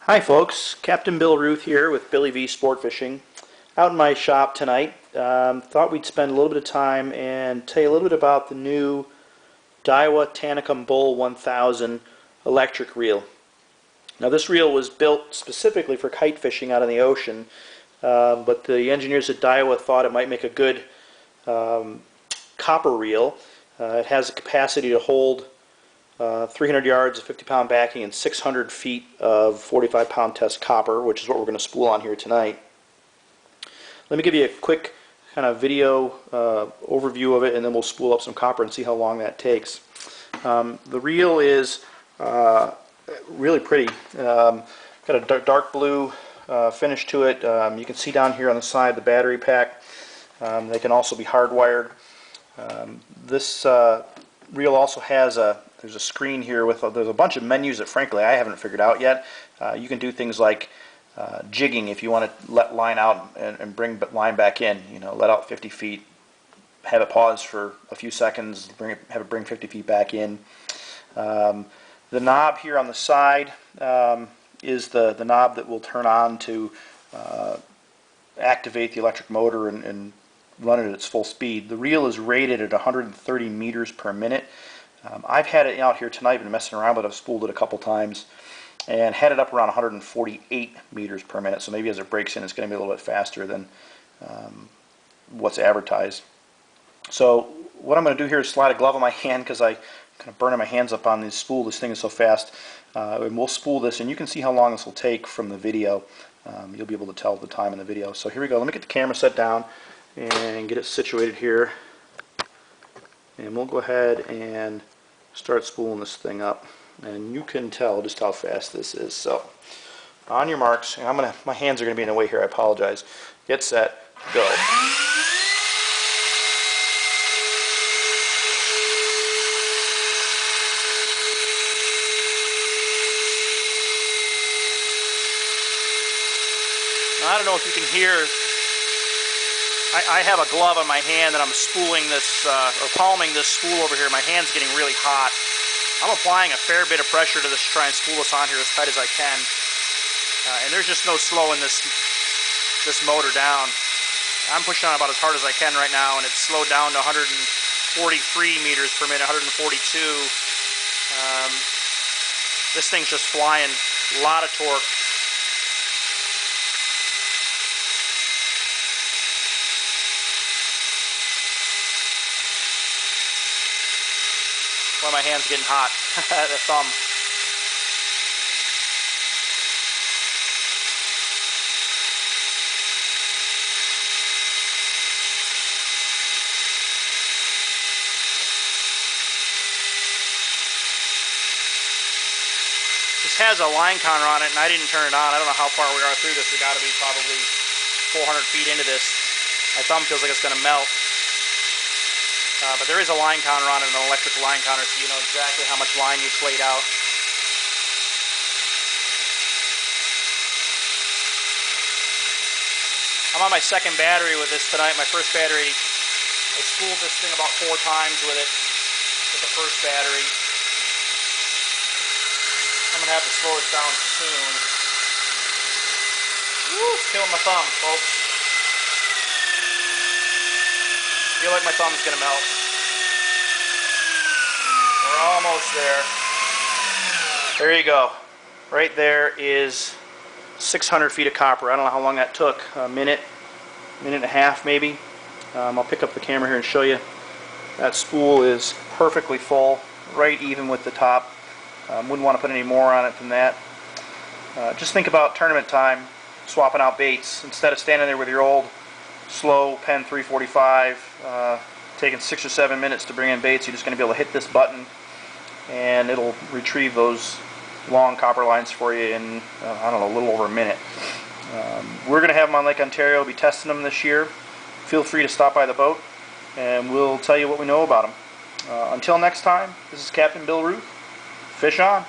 Hi folks, Captain Bill Ruth here with Billy V Sport Fishing. Out in my shop tonight. Thought we'd spend a little bit of time and tell you a little bit about the new Daiwa Tanacom Bull 1000 electric reel. Now this reel was built specifically for kite fishing out in the ocean, but the engineers at Daiwa thought it might make a good copper reel. It has the capacity to hold 300 yards of 50-pound backing and 600 feet of 45-pound test copper, which is what we're going to spool on here tonight. Let me give you a quick kind of video overview of it, and then we'll spool up some copper and see how long that takes. The reel is really pretty. Got a dark blue finish to it. You can see down here on the side the battery pack. They can also be hardwired. This reel also has there's a screen here with there's a bunch of menus that frankly I haven't figured out yet. You can do things like jigging if you want to let line out and bring line back in. You know, let out 50 feet, have it pause for a few seconds, have it bring 50 feet back in. The knob here on the side is the knob that will turn on to activate the electric motor and run it at its full speed. The reel is rated at 130 meters per minute. I've had it out here tonight, been messing around, but I've spooled it a couple times and had it up around 148 meters per minute. So maybe as it breaks in, it's going to be a little bit faster than what's advertised. So what I'm going to do here is slide a glove on my hand because I kind of burning my hands up on this spool. This thing is so fast. And we'll spool this, and you can see how long this will take from the video. You'll be able to tell the time in the video. So here we go. Let me get the camera set down and get it situated here, and we'll go ahead and start spooling this thing up, and you can tell just how fast this is. So on your marks, and my hands are going to be in the way here, I apologize. Get set, go. Now, I don't know if you can hear, I have a glove on my hand and I'm spooling this, or palming this spool over here. My hand's getting really hot. I'm applying a fair bit of pressure to this to try and spool this on here as tight as I can. And there's just no slowing this motor down. I'm pushing on about as hard as I can right now, and it's slowed down to 143 meters per minute, 142. This thing's just flying, a lot of torque. Why my hand's getting hot. The thumb. This has a line counter on it, and I didn't turn it on. I don't know how far we are through this. We've got to be probably 400 feet into this. My thumb feels like it's going to melt. But there is a line counter on it, an electric line counter, so you know exactly how much line you played out. I'm on my second battery with this tonight. My first battery, I spooled this thing about 4 times with it, with the first battery. I'm going to have to slow it down soon. Woo, it's killing my thumb, folks. I feel like my thumb's going to melt. We're almost there. There you go. Right there is 600 feet of copper. I don't know how long that took. A minute and a half maybe. I'll pick up the camera here and show you. That spool is perfectly full, right even with the top. Wouldn't want to put any more on it than that. Just think about tournament time, swapping out baits. Instead of standing there with your old slow Pen 345, taking 6 or 7 minutes to bring in baits, you're just going to be able to hit this button and it'll retrieve those long copper lines for you in, I don't know, a little over a minute. We're going to have them on Lake Ontario, we'll be testing them this year. Feel free to stop by the boat and we'll tell you what we know about them. Until next time, this is Captain Bill Ruth. Fish on.